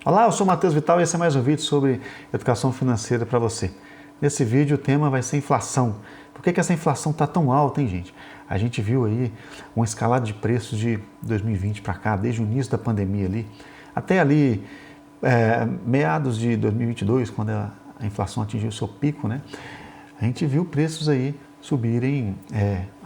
Olá, eu sou o Matheus Vital e esse é mais um vídeo sobre educação financeira para você. Nesse vídeo o tema vai ser inflação. Por que essa inflação está tão alta, hein, gente? A gente viu aí uma escalada de preços de 2020 para cá, desde o início da pandemia ali, até ali meados de 2022, quando a inflação atingiu o seu pico, né? A gente viu preços aí subirem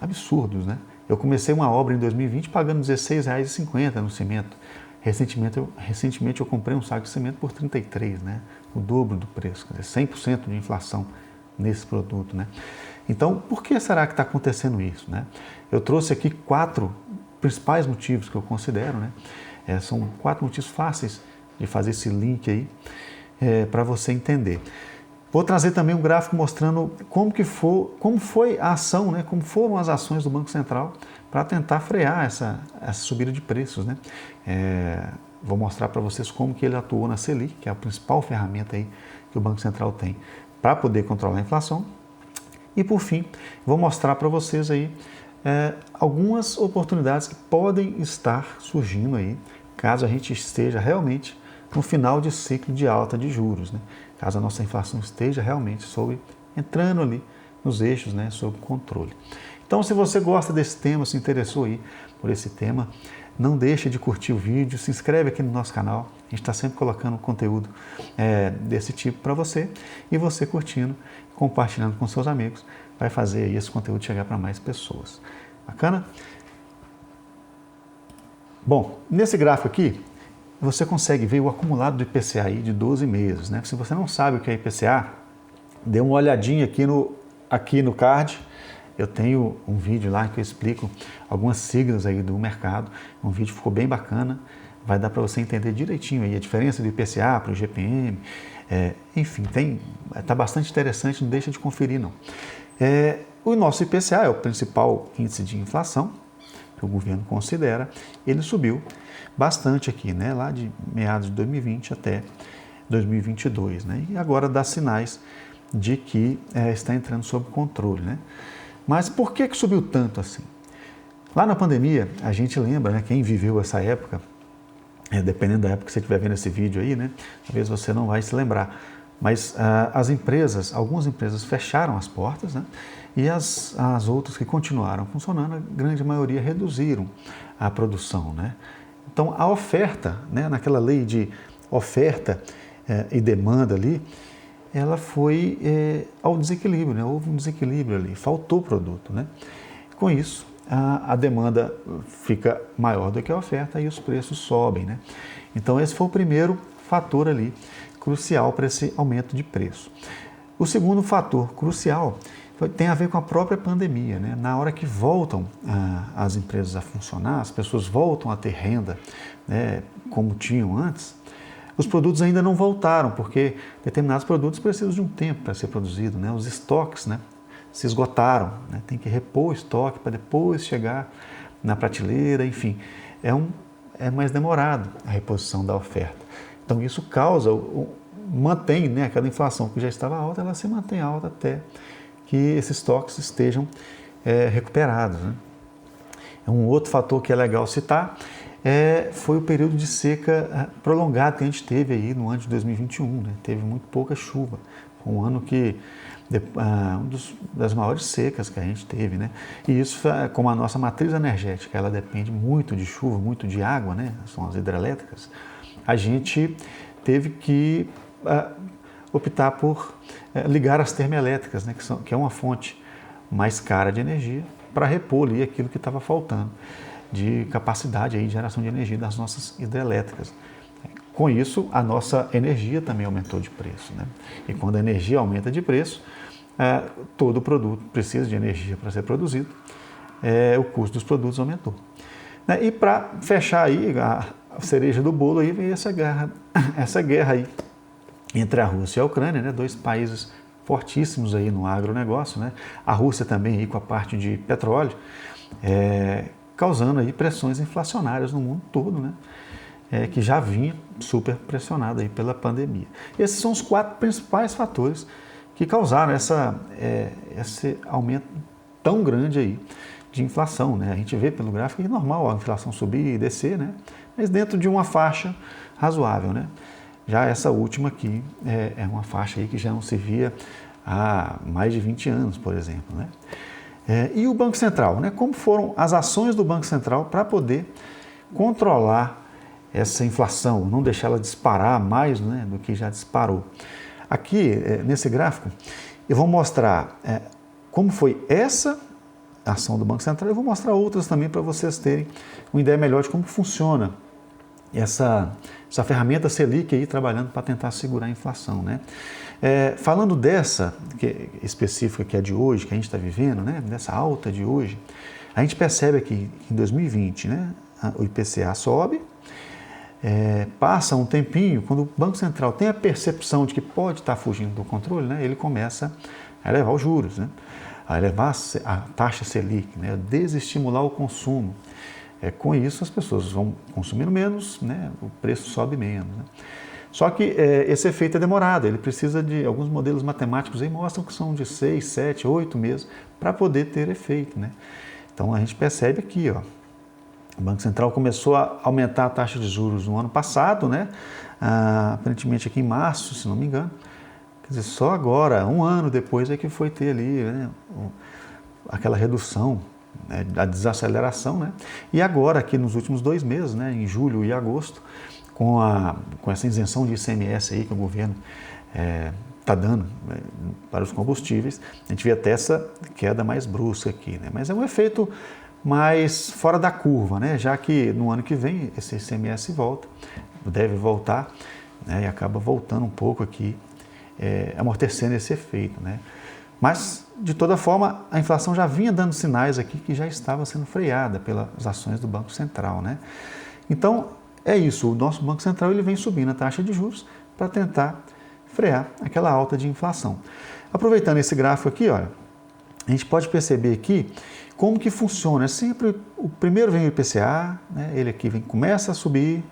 absurdos, né? Eu comecei uma obra em 2020 pagando R$16,50 no cimento. Recentemente eu comprei um saco de cimento por 33, né? O dobro do preço, quer dizer, 100% de inflação nesse produto, né? Então, por que será que está acontecendo isso, né? Eu trouxe aqui 4 principais motivos que eu considero, né? São 4 motivos fáceis de fazer esse link aí para você entender. Vou trazer também um gráfico mostrando como foi a ação, né? Como foram as ações do Banco Central para tentar frear essa subida de preços, né? Vou mostrar para vocês como que ele atuou na Selic, que é a principal ferramenta aí que o Banco Central tem para poder controlar a inflação. E por fim, vou mostrar para vocês aí algumas oportunidades que podem estar surgindo aí, caso a gente esteja realmente no final de ciclo de alta de juros, né? Caso a nossa inflação esteja realmente entrando ali nos eixos, né, sob controle. Então, se você gosta desse tema, se interessou aí por esse tema, não deixe de curtir o vídeo, se inscreve aqui no nosso canal. A gente está sempre colocando conteúdo desse tipo para você, e você curtindo, compartilhando com seus amigos, vai fazer aí esse conteúdo chegar para mais pessoas. Bacana? Bom, nesse gráfico aqui, você consegue ver o acumulado do IPCA aí de 12 meses, né? Se você não sabe o que é IPCA, dê uma olhadinha aqui no card. Eu tenho um vídeo lá que eu explico algumas siglas aí do mercado. Um vídeo ficou bem bacana, vai dar para você entender direitinho aí a diferença do IPCA para o IGPM. Enfim, tá bastante interessante, não deixa de conferir não. O nosso IPCA é o principal índice de inflação que o governo considera. Ele subiu bastante aqui, né? Lá de meados de 2020 até 2022, né? E agora dá sinais de que está entrando sob controle, né? Mas por que subiu tanto assim? Lá na pandemia, a gente lembra, né? Quem viveu essa época, dependendo da época que você estiver vendo esse vídeo aí, né? Talvez você não vai se lembrar. Mas algumas empresas fecharam as portas, né? E as outras que continuaram funcionando, a grande maioria reduziram a produção, né? Então, a oferta, né, naquela lei de oferta e demanda ali, ela foi ao desequilíbrio, né? Houve um desequilíbrio ali, faltou produto, né? Com isso, a demanda fica maior do que a oferta e os preços sobem, né? Então, esse foi o primeiro fator ali, crucial para esse aumento de preço. O segundo fator crucial tem a ver com a própria pandemia, né? Na hora que voltam as empresas a funcionar, as pessoas voltam a ter renda, né, como tinham antes, os produtos ainda não voltaram, porque determinados produtos precisam de um tempo para ser produzido, né? Os estoques, né, se esgotaram, né? Tem que repor o estoque para depois chegar na prateleira, enfim, é mais demorado a reposição da oferta. Então isso mantém, né, aquela inflação que já estava alta, ela se mantém alta até que esses estoques estejam recuperados, né? Um outro fator que é legal citar foi o período de seca prolongado que a gente teve aí no ano de 2021, né? Teve muito pouca chuva. Foi um ano que das maiores secas que a gente teve, né? E isso, como a nossa matriz energética, ela depende muito de chuva, muito de água, né? São as hidrelétricas. A gente teve que optar por ligar as termoelétricas, né, que é uma fonte mais cara de energia, para repor ali aquilo que estava faltando de capacidade aí de geração de energia das nossas hidrelétricas. Com isso, a nossa energia também aumentou de preço, né? E quando a energia aumenta de preço, todo produto precisa de energia para ser produzido, o custo dos produtos aumentou. E para fechar aí a cereja do bolo, aí veio essa guerra aí entre a Rússia e a Ucrânia, né? 2 países fortíssimos aí no agronegócio, né? A Rússia também aí com a parte de petróleo, causando aí pressões inflacionárias no mundo todo, né? Que já vinha super pressionado aí pela pandemia. Esses são os 4 principais fatores que causaram esse aumento tão grande aí de inflação, né? A gente vê pelo gráfico que é normal a inflação subir e descer, né? Mas dentro de uma faixa razoável, né? Já essa última aqui é uma faixa aí que já não se via há mais de 20 anos, por exemplo, né? E o Banco Central, né? Como foram as ações do Banco Central para poder controlar essa inflação, não deixar ela disparar mais, né, do que já disparou. Aqui, nesse gráfico, eu vou mostrar como foi essa ação do Banco Central. Eu vou mostrar outras também para vocês terem uma ideia melhor de como funciona essa ferramenta Selic aí trabalhando para tentar segurar a inflação, né? Falando dessa específica que é de hoje, que a gente está vivendo, né? Dessa alta de hoje, a gente percebe aqui que em 2020, né, o IPCA sobe, passa um tempinho, quando o Banco Central tem a percepção de que pode estar fugindo do controle, né, ele começa a elevar os juros, né, a elevar a taxa Selic, né, desestimular o consumo. Com isso, as pessoas vão consumindo menos, né, o preço sobe menos, né. Só que esse efeito é demorado, ele precisa de alguns modelos matemáticos aí mostram que são de 6, 7, 8 meses para poder ter efeito, né. Então a gente percebe aqui, ó, o Banco Central começou a aumentar a taxa de juros no ano passado, né, aparentemente aqui em março, se não me engano. Quer dizer, só agora, um ano depois, é que foi ter ali, né, aquela redução, né, da desaceleração, né? E agora, aqui nos últimos 2 meses, né, em julho e agosto, com essa isenção de ICMS aí que o governo está dando, né, para os combustíveis, a gente vê até essa queda mais brusca aqui, né? Mas é um efeito mais fora da curva, né? Já que no ano que vem esse ICMS deve voltar, né, e acaba voltando um pouco aqui, amortecendo esse efeito, né? Mas, de toda forma, a inflação já vinha dando sinais aqui que já estava sendo freada pelas ações do Banco Central, né? Então, é isso, o nosso Banco Central ele vem subindo a taxa de juros para tentar frear aquela alta de inflação. Aproveitando esse gráfico aqui, olha, a gente pode perceber aqui como que funciona. É sempre o primeiro vem o IPCA, né? Ele aqui começa a subir,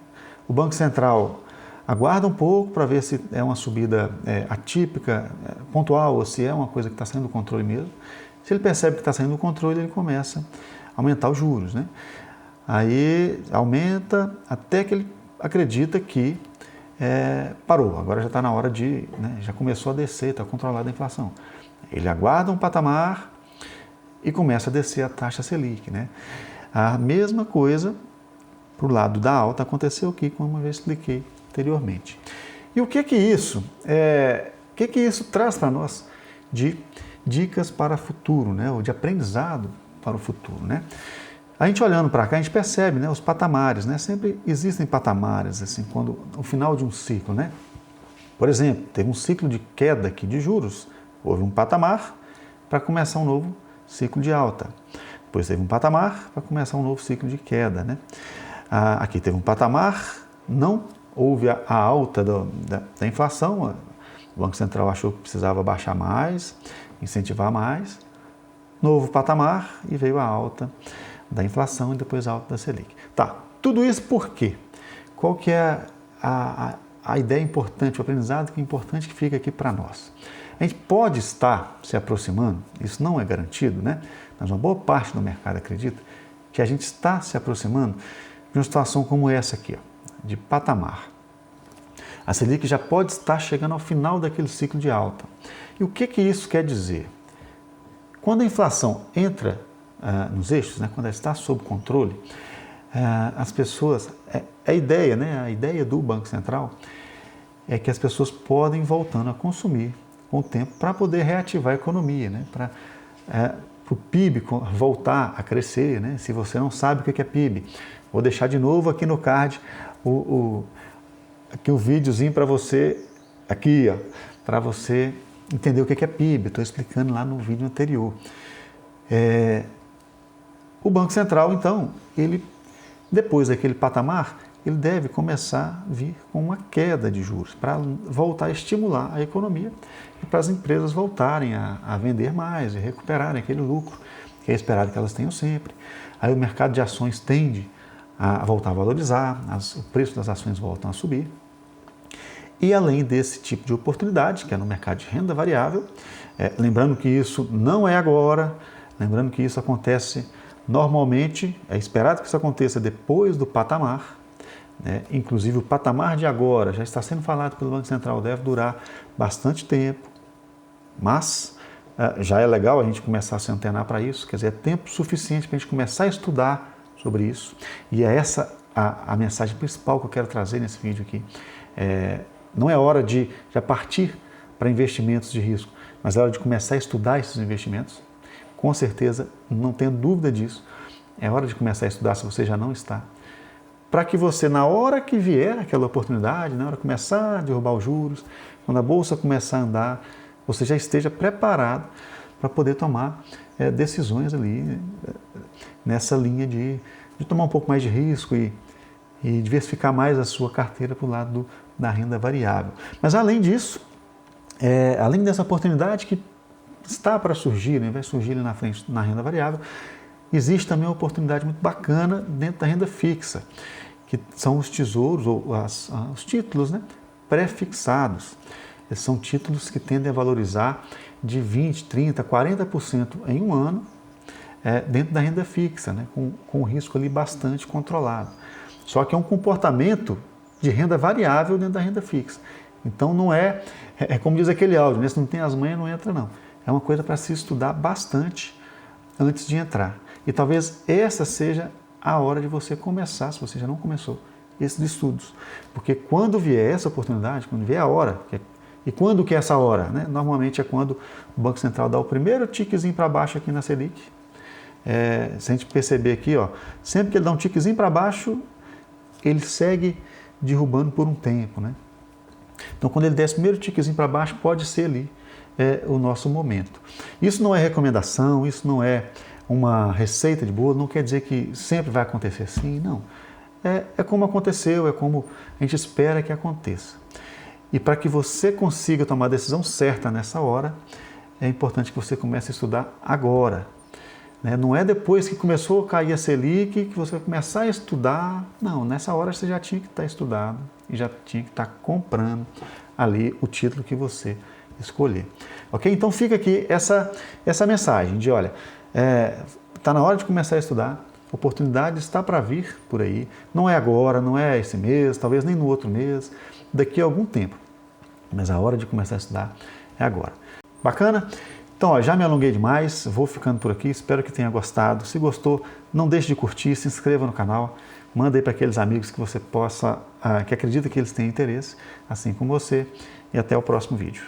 o Banco Central aguarda um pouco para ver se é uma subida atípica, pontual, ou se é uma coisa que está saindo do controle mesmo. Se ele percebe que está saindo do controle, ele começa a aumentar os juros, né? Aí aumenta até que ele acredita que parou, agora já está na hora de, né, já começou a descer, está controlada a inflação. Ele aguarda um patamar e começa a descer a taxa Selic, né? A mesma coisa para o lado da alta aconteceu aqui, como eu já expliquei anteriormente. E o que isso traz para nós de dicas para o futuro, né? Ou de aprendizado para o futuro, né? A gente olhando para cá, a gente percebe, né, os patamares, né? Sempre existem patamares, assim, quando o final de um ciclo, né? Por exemplo, teve um ciclo de queda aqui de juros, houve um patamar para começar um novo ciclo de alta. Depois teve um patamar para começar um novo ciclo de queda, né? Aqui teve um patamar, não houve a alta da inflação, o Banco Central achou que precisava baixar mais, incentivar mais, novo patamar e veio a alta da inflação e depois a alta da Selic. Tá, tudo isso por quê? Qual que é a ideia importante, o aprendizado que é importante que fica aqui para nós? A gente pode estar se aproximando, isso não é garantido, né? Mas uma boa parte do mercado acredita que a gente está se aproximando de uma situação como essa aqui, ó, de patamar. A Selic já pode estar chegando ao final daquele ciclo de alta. E o que isso quer dizer? Quando a inflação entra nos eixos, né, quando ela está sob controle, as pessoas, a ideia do Banco Central é que as pessoas podem voltando a consumir com o tempo para poder reativar a economia, né, para o PIB voltar a crescer, né? Se você não sabe o que é PIB, vou deixar de novo aqui no card aqui o videozinho para você, aqui, ó, para você entender o que é PIB. Estou explicando lá no vídeo anterior. O Banco Central, então, ele depois daquele patamar, ele deve começar a vir com uma queda de juros para voltar a estimular a economia e para as empresas voltarem a vender mais e recuperarem aquele lucro que é esperado que elas tenham sempre. Aí o mercado de ações tende a voltar a valorizar, o preço das ações voltam a subir. E além desse tipo de oportunidade, que é no mercado de renda variável, lembrando que isso não é agora, lembrando que isso acontece normalmente, é esperado que isso aconteça depois do patamar, né? Inclusive o patamar de agora, já está sendo falado pelo Banco Central, deve durar bastante tempo, mas já é legal a gente começar a se antenar para isso, quer dizer, é tempo suficiente para a gente começar a estudar sobre isso, e é essa a mensagem principal que eu quero trazer nesse vídeo aqui. Não é hora de já partir para investimentos de risco, mas é hora de começar a estudar esses investimentos, com certeza, não tenho dúvida disso, é hora de começar a estudar se você já não está, para que você, na hora que vier aquela oportunidade, na hora que começar a derrubar os juros, quando a bolsa começar a andar, você já esteja preparado para poder tomar decisões ali nessa linha de tomar um pouco mais de risco e diversificar mais a sua carteira para o lado da renda variável. Mas além disso, além dessa oportunidade que está para surgir, né, vai surgir ali na frente na renda variável, existe também uma oportunidade muito bacana dentro da renda fixa, que são os tesouros ou os títulos, né, pré-fixados. Esses são títulos que tendem a valorizar de 20%, 30%, 40% em um ano dentro da renda fixa, né, com um risco ali bastante controlado. Só que é um comportamento de renda variável dentro da renda fixa. Então não é como diz aquele áudio, né, se não tem as manhas não entra não. É uma coisa para se estudar bastante antes de entrar. E talvez essa seja a hora de você começar, se você já não começou, esses estudos. Porque quando vier essa oportunidade, quando vier a hora, e quando que é essa hora? Né? Normalmente é quando o Banco Central dá o primeiro tiquezinho para baixo aqui na Selic. Se a gente perceber aqui, ó, sempre que ele dá um tiquezinho para baixo, ele segue derrubando por um tempo. Né? Então quando ele der esse primeiro tiquezinho para baixo, pode ser ali o nosso momento. Isso não é recomendação, isso não é uma receita de bolo, não quer dizer que sempre vai acontecer assim, não. É como aconteceu, é como a gente espera que aconteça. E para que você consiga tomar a decisão certa nessa hora, é importante que você comece a estudar agora. Né? Não é depois que começou a cair a Selic que você vai começar a estudar. Não, nessa hora você já tinha que estar estudado e já tinha que estar comprando ali o título que você escolher. Ok? Então fica aqui essa mensagem de, olha, está na hora de começar a estudar, a oportunidade está para vir por aí, não é agora, não é esse mês, talvez nem no outro mês, daqui a algum tempo, mas a hora de começar a estudar é agora. Bacana? Então, ó, já me alonguei demais, vou ficando por aqui, espero que tenha gostado. Se gostou, não deixe de curtir, se inscreva no canal, manda aí para aqueles amigos que você possa, que acredita que eles têm interesse, assim como você, e até o próximo vídeo.